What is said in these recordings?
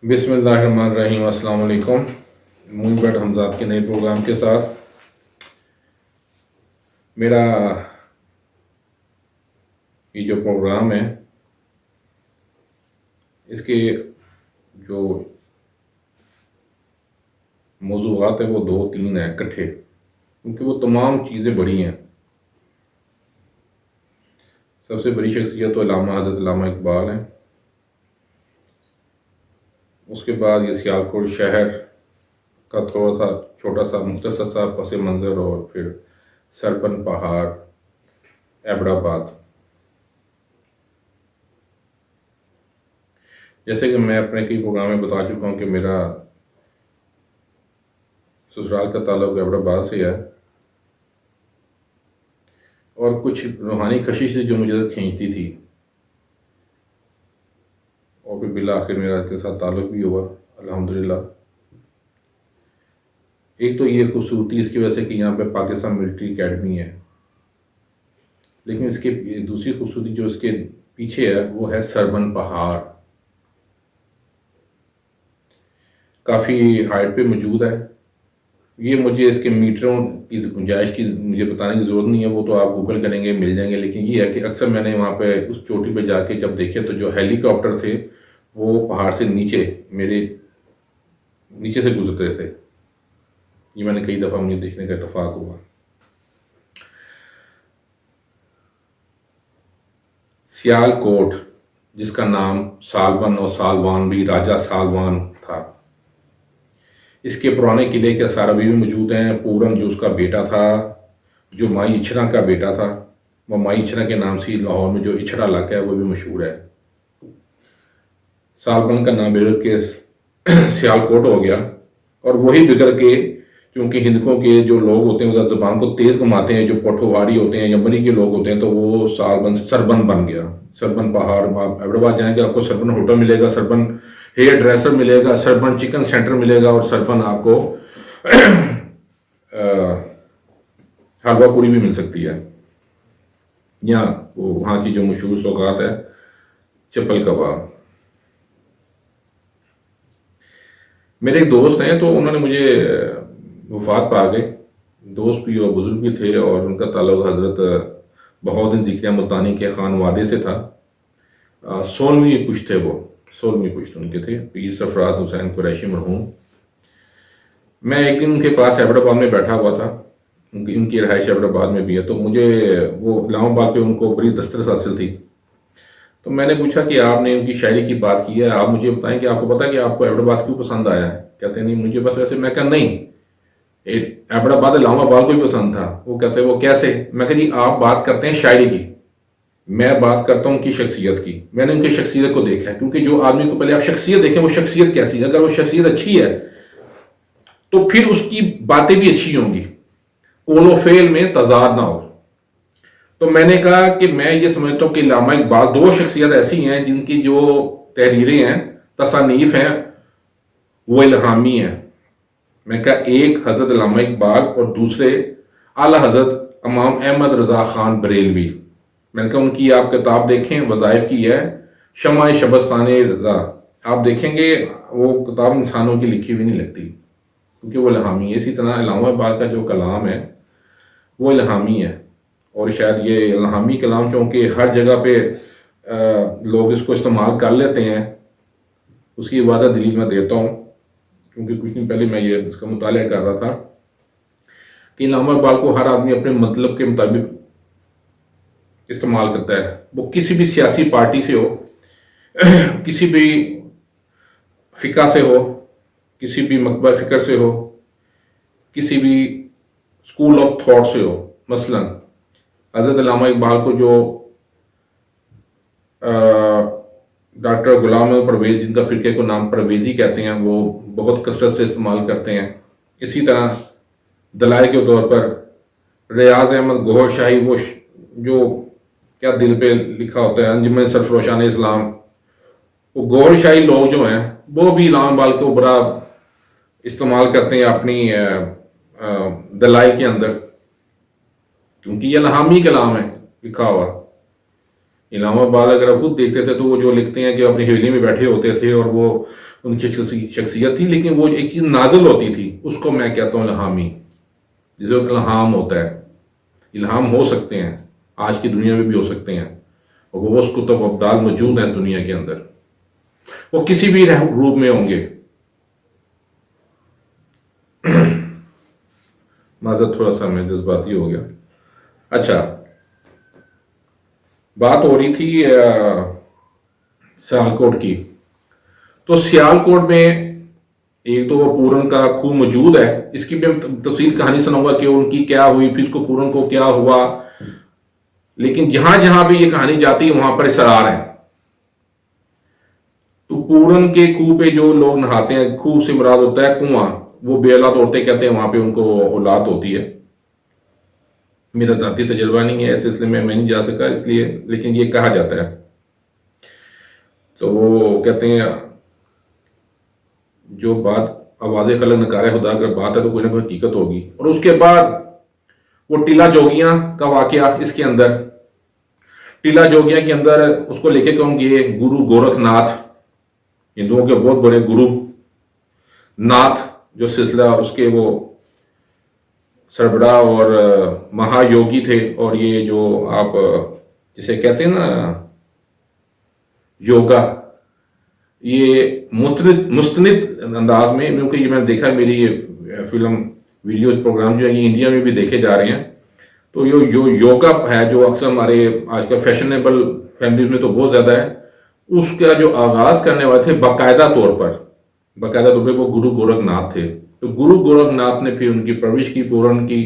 بسم اللہ الرحمن الرحیم۔ السلام علیکم۔ مووی برڈ حمزات کے نئے پروگرام کے ساتھ میرا یہ جو پروگرام ہے اس کے جو موضوعات ہیں وہ 2-3 ہیں اکٹھے، کیونکہ وہ تمام چیزیں بڑی ہیں۔ سب سے بڑی شخصیت تو علامہ حضرت علامہ اقبال ہیں، اس کے بعد یہ سیالکوٹ شہر کا تھوڑا سا چھوٹا سا مختصر سا پس منظر، اور پھر سرپن پہاڑ، ایبٹ آباد۔ جیسے کہ میں اپنے کئی پروگرام میں بتا چکا ہوں کہ میرا سسرال کا تعلق ایبٹ آباد سے ہے، اور کچھ روحانی کشش سے جو مجھے کھینچتی تھی، اور پھر بالآخر میرا اس کے ساتھ تعلق بھی ہوا الحمدللہ۔ ایک تو یہ خوبصورتی اس کی وجہ سے کہ یہاں پہ پاکستان ملٹری اکیڈمی ہے، لیکن اس کے دوسری خوبصورتی جو اس کے پیچھے ہے وہ ہے سربن پہاڑ، کافی ہائٹ پہ موجود ہے۔ یہ مجھے اس کے میٹروں کی گنجائش کی مجھے بتانے کی ضرورت نہیں ہے، وہ تو آپ گوگل کریں گے مل جائیں گے، لیکن یہ ہے کہ اکثر میں نے وہاں پہ اس چوٹی پہ جا کے جب دیکھے تو جو ہیلی کاپٹر تھے وہ پہاڑ سے میرے نیچے سے گزرتے تھے۔ یہ میں نے کئی دفعہ مجھے دیکھنے کا اتفاق ہوا۔ سیالکوٹ، جس کا نام سالبن اور سالوان بھی راجہ سالوان تھا، اس کے پرانے قلعے کے آثار ابھی بھی موجود ہیں۔ پورن جو اس کا بیٹا تھا، جو مائی اچھرا کا بیٹا تھا، وہ مائی اچھرا کے نام سے لاہور میں جو اچھرا علاقہ ہے وہ بھی مشہور ہے۔ سالبن کا نام بگڑ کے سیالکوٹ ہو گیا، اور وہی بگڑ کے کیونکہ ہندکوں کے جو لوگ ہوتے ہیں وہ زبان کو تیز کماتے ہیں، جو پٹھواری ہوتے ہیں، یمنی کے لوگ ہوتے ہیں، تو وہ سالبن سے سربن بن گیا۔ سربن پہاڑ، آپ ایبٹ آباد جائیں گے آپ کو سربن ہوٹل ملے گا، سربن ہیئر ڈریسر ملے گا، سربن چکن سینٹر ملے گا، اور سربن آپ کو حلوہ پوری بھی مل سکتی ہے، یا وہاں کی جو مشہور سوغات ہے چپل کباب۔ میرے ایک دوست ہیں تو انہوں نے مجھے وفات پا گئے، دوست بھی اور بزرگ بھی تھے، اور ان کا تعلق حضرت بہاؤالدین ذکریہ ملتانی کے خانوادے سے تھا۔ 16ویں پشت تھے، وہ 16ویں پشت ان کے تھے، پیر سرفراز حسین قریشی مرحوم۔ میں ایک دن ان کے پاس ایبٹ آباد میں بیٹھا ہوا تھا، ان کی رہائش ایبٹ آباد میں بھی ہے، تو مجھے وہ اسلام آباد پہ ان کو بڑی دسترس حاصل تھی، تو میں نے پوچھا کہ آپ نے ان کی شاعری کی بات کی ہے، آپ مجھے بتائیں کہ آپ کو پتا کہ آپ کو ایبٹ آباد کیوں پسند آیا ہے؟ کہتے ہیں نہیں مجھے بس ویسے۔ میں کہا نہیں، ایبٹ آباد علامہ اقبال کو بھی پسند تھا۔ وہ کہتے ہیں وہ کیسے؟ میں کہا جی آپ بات کرتے ہیں شاعری کی، میں بات کرتا ہوں ان کی شخصیت کی۔ میں نے ان کی شخصیت کو دیکھا ہے، کیونکہ جو آدمی کو پہلے آپ شخصیت دیکھیں وہ شخصیت کیسی ہے، اگر وہ شخصیت اچھی ہے تو پھر اس کی باتیں بھی اچھی ہوں گی، قول و فعل میں تضاد نہ ہو۔ تو میں نے کہا کہ میں یہ سمجھتا ہوں کہ علامہ اقبال 2 شخصیت ایسی ہیں جن کی جو تحریریں ہیں، تصانیف ہیں، وہ الہامی ہیں۔ میں کہا ایک حضرت علامہ اقبال اور دوسرے اعلیٰ حضرت امام احمد رضا خان بریلوی۔ میں نے کہا ان کی آپ کتاب دیکھیں، وظائف کی ہے شمع شبستان رضا، آپ دیکھیں گے وہ کتاب انسانوں کی لکھی ہوئی نہیں لگتی، کیونکہ وہ الہامی ہے۔ اسی طرح علامہ اقبال کا جو کلام ہے وہ الہامی ہے، اور شاید یہ الہامی کلام چونکہ ہر جگہ پہ لوگ اس کو استعمال کر لیتے ہیں، اس کی وعدہ دلیل میں دیتا ہوں، کیونکہ کچھ دن پہلے میں یہ اس کا مطالعہ کر رہا تھا کہ علامہ اقبال کو ہر آدمی اپنے مطلب کے مطابق استعمال کرتا ہے، وہ کسی بھی سیاسی پارٹی سے ہو، کسی بھی فقہ سے ہو، کسی بھی مکتبہ فکر سے ہو، کسی بھی اسکول آف تھاٹ سے ہو۔ مثلا حضرت علامہ اقبال کو جو ڈاکٹر غلام محمد پرویز، جن کا فرقے کو نام پرویزی کہتے ہیں، وہ بہت کثرت سے استعمال کرتے ہیں۔ اسی طرح دلائل کے طور پر ریاض احمد گوہر شاہی، وہ جو کیا دل پہ لکھا ہوتا ہے انجمن سرفروشان اسلام، وہ گوہر شاہی لوگ جو ہیں وہ بھی علامہ اقبال کو بڑا استعمال کرتے ہیں اپنی دلائل کے اندر، کیونکہ یہ الہامی کلام ہے لکھا ہوا۔ علامہ اقبال اگر آپ خود دیکھتے تھے تو وہ جو لکھتے ہیں کہ اپنی حویلی میں بیٹھے ہوتے تھے اور وہ ان کی شخصیت تھی، لیکن وہ ایک چیز نازل ہوتی تھی، اس کو میں کہتا ہوں الہامی، جسے الہام ہوتا ہے. الہام ہو سکتے ہیں، آج کی دنیا میں بھی ہو سکتے ہیں. غوث کتب ابدال موجود ہیں اس دنیا کے اندر، وہ کسی بھی روپ میں ہوں گے. معذرت، تھوڑا سا میں جذباتی ہو گیا. اچھا، بات ہو رہی تھی سیالکوٹ کی. تو سیالکوٹ میں ایک تو وہ پورن کا کھو موجود ہے، اس کی بھی تفصیل کہانی سناؤں گا کہ ان کی کیا ہوئی، پھر اس کو پورن کو کیا ہوا. لیکن جہاں جہاں بھی یہ کہانی جاتی ہے وہاں پر اسرار ہیں. تو پورن کے کھو پہ جو لوگ نہاتے ہیں، کھو سے مراد ہوتا ہے کنواں، وہ بے اولاد عورتیں کہتے ہیں وہاں پہ ان کو اولاد ہوتی ہے. میرا ذاتی تجربہ نہیں ہے ایسے سلسلے میں نہیں جا سکا اس لیے، لیکن یہ کہا جاتا ہے. تو وہ کہتے ہیں جو بات آواز خلق نکارہ خدا اگر بات ہے تو کوئی نہ کوئی حقیقت ہوگی. اور اس کے بعد وہ ٹیلا جوگیاں کا واقعہ اس کے اندر، ٹیلا جوگیاں کے اندر اس کو لے کے کہوں گے گرو گورکھ ناتھ، ہندوؤں کے بہت بڑے گرو ناتھ، جو سلسلہ اس کے وہ سربراہ اور مہا یوگی تھے. اور یہ جو آپ جسے کہتے ہیں نا یوگا، یہ مستند انداز میں، کیونکہ یہ میں نے دیکھا میری یہ فلم ویڈیوز پروگرام جو ہے یہ انڈیا میں بھی دیکھے جا رہے ہیں. تو یہ جو یوگا ہے جو اکثر ہمارے آج کل فیشنیبل فیملیز میں تو بہت زیادہ ہے، اس کا جو آغاز کرنے والے تھے باقاعدہ طور پر وہ گرو گورکھ ناتھ تھے. تو گرو گورکھ ناتھ نے پھر ان کی پرورش کی پورن کی،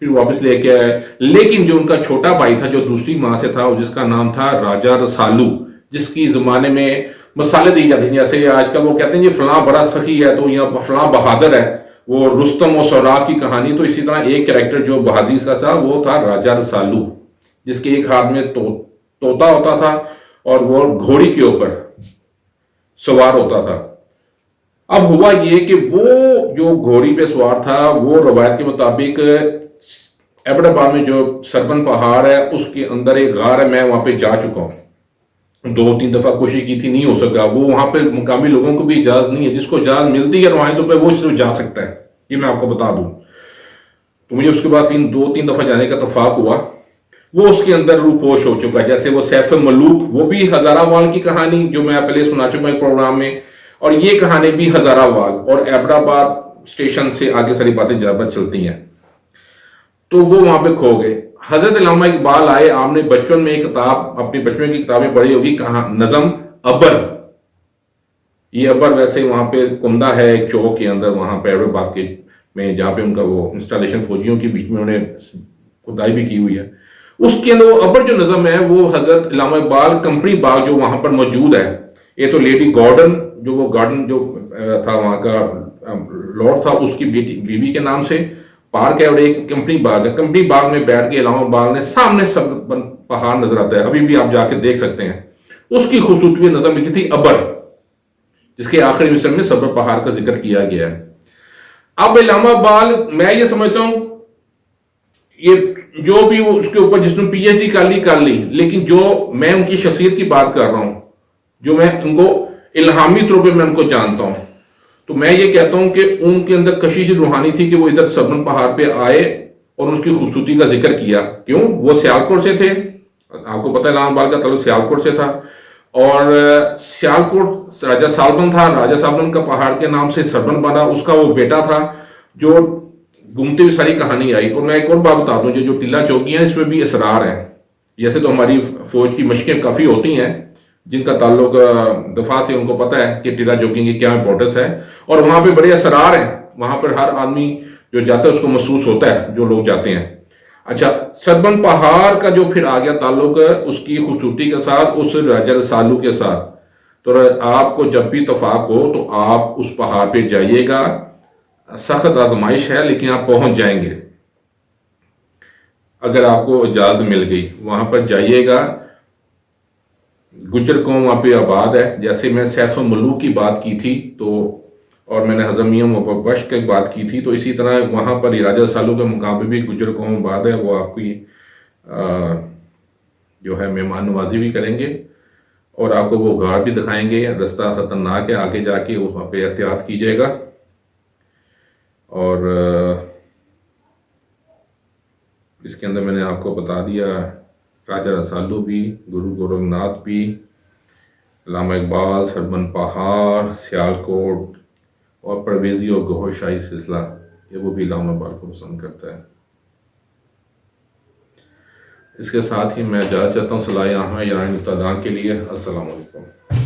پھر واپس لے کے آئے. لیکن جو ان کا چھوٹا بھائی تھا جو دوسری ماں سے تھا، جس کا نام تھا راجا رسالو، جس کی زمانے میں مثالیں دی جاتی ہیں، جیسے آج کل وہ کہتے ہیں یہ فلاں بڑا سخی ہے تو یا فلاں بہادر ہے، وہ رستم و سہراب کی کہانی. تو اسی طرح ایک کریکٹر جو بہادری کا تھا وہ تھا راجا رسالو، جس کے ایک ہاتھ میں طوطا ہوتا تھا اور وہ گھوڑی کے اوپر سوار ہوتا تھا. اب ہوا یہ کہ وہ جو گھوڑی پہ سوار تھا وہ روایت کے مطابق ایبٹ آباد میں جو سربن پہاڑ ہے اس کے اندر ایک غار ہے، میں وہاں پہ جا چکا ہوں، 2-3 دفعہ کوشش کی تھی، نہیں ہو سکا. وہ وہاں پہ مقامی لوگوں کو بھی اجازت نہیں ہے، جس کو اجازت ملتی ہے روایتوں پہ وہ صرف جا سکتا ہے، یہ میں آپ کو بتا دوں. تو مجھے اس کے بعد 2-3 دفعہ جانے کا اتفاق ہوا. وہ اس کے اندر روپوش ہو چکا ہے، جیسے وہ سیف ملوک، وہ بھی ہزارہ وال کی کہانی جو میں پہلے سنا چکا ایک پروگرام میں، اور یہ کہانی بھی ہزارہ وال اور ایبٹ آباد اسٹیشن سے آگے ساری باتیں زیادہ چلتی ہیں. تو وہ وہاں پہ کھو گئے. حضرت علامہ اقبال آئے، آپ نے بچپن میں ایک کتاب، اپنی بچپن کی کتابیں پڑھی ہوگی، کہاں نظم ابر. یہ ابر ویسے وہاں پہ کندہ ہے ایک چوک کے اندر، وہاں پہ ایبٹ آباد کے میں جہاں پہ ان کا وہ انسٹالیشن فوجیوں کے بیچ میں انہوں نے کھدائی بھی کی ہوئی ہے. اس کے اندر وہ ابر جو نظم ہے وہ حضرت علامہ اقبال کمپنی باغ جو وہاں پر موجود ہے، یہ تو لیڈی گارڈن جو وہ گارڈن جو تھا وہاں کا لارڈ تھا، اس کی بیوی کے نام سے پارک ہے، اور ایک کمپنی باغ ہے. کمپنی باغ میں بیٹھ کے علامہ اقبال نے سامنے سب پہاڑ نظر آتا ہے، ابھی بھی آپ جا کے دیکھ سکتے ہیں. اس کی خوبصورتی نظم لکھی تھی ابر، جس کے آخری مصرع میں سبر پہاڑ کا ذکر کیا گیا ہے. اب علامہ اقبال، میں یہ سمجھتا ہوں یہ جو بھی اس کے اوپر جس نے پی ایچ ڈی کر لی، لیکن جو میں ان کی شخصیت کی بات کر رہا ہوں، جو میں ان کو الہامی طور پہ میں ان کو جانتا ہوں، تو میں یہ کہتا ہوں کہ ان کے اندر کشش روحانی تھی کہ وہ ادھر سبن پہاڑ پہ آئے اور اس کی خوبصورتی کا ذکر کیا. کیوں؟ وہ سیالکوٹ سے تھے، آپ کو پتہ ہے علامہ اقبال کا تعلق سیالکوٹ سے تھا، اور سیالکوٹ راجہ سالبن تھا، راجہ سالبن کا پہاڑ کے نام سے سربن بنا، اس کا وہ بیٹا تھا جو گھومتی ہوئی ساری کہانی آئی. اور میں ایک اور بات بتا دوں، جو ٹیلا چوکیاں ہیں اس میں بھی اسرار ہیں. جیسے تو ہماری فوج کی مشقیں کافی ہوتی ہیں جن کا تعلق دفاع سے، ان کو پتہ ہے کہ ٹیلا چوکی کی کیا امپورٹنس ہے، اور وہاں پہ بڑے اسرار ہیں. وہاں پر ہر آدمی جو جاتا ہے اس کو محسوس ہوتا ہے، جو لوگ جاتے ہیں. اچھا، سربن پہاڑ کا جو پھر آگیا تعلق ہے اس کی خوبصورتی کے ساتھ، اس راجہ رسالو کے ساتھ. تو آپ کو جب بھی اتفاق ہو تو آپ اس پہاڑ پہ جائیے گا. سخت آزمائش ہے لیکن آپ پہنچ جائیں گے اگر آپ کو اجازت مل گئی. وہاں پر جائیے گا. گجر قوم وہاں پہ آباد ہے، جیسے میں سیف ملوک کی بات کی تھی تو، اور میں نے حضرت میاں بخش کی بات کی تھی، تو اسی طرح وہاں پر راجہ رسالو کے مقام پہ بھی گجر قوم آباد ہے. وہ آپ کی جو ہے مہمان نوازی بھی کریں گے، اور آپ کو وہ غار بھی دکھائیں گے۔ رستہ خطرناک ہے، آگے جا کے وہاں پہ احتیاط کیجیے گا۔ اور اس کے اندر میں نے آپ کو بتا دیا، راجہ رسالو بھی، گرو گورکھ ناتھ بھی، علامہ اقبال، سربن پہاڑ، سیالکوٹ، اور پرویزی اور گوہر شاہی سلسلہ، یہ وہ بھی علامہ اقبال کو پسند کرتا ہے۔ اس کے ساتھ ہی میں اجازت چاہتا ہوں صلاح عامہ یارانی مبتدیان کے لیے۔ السلام علیکم۔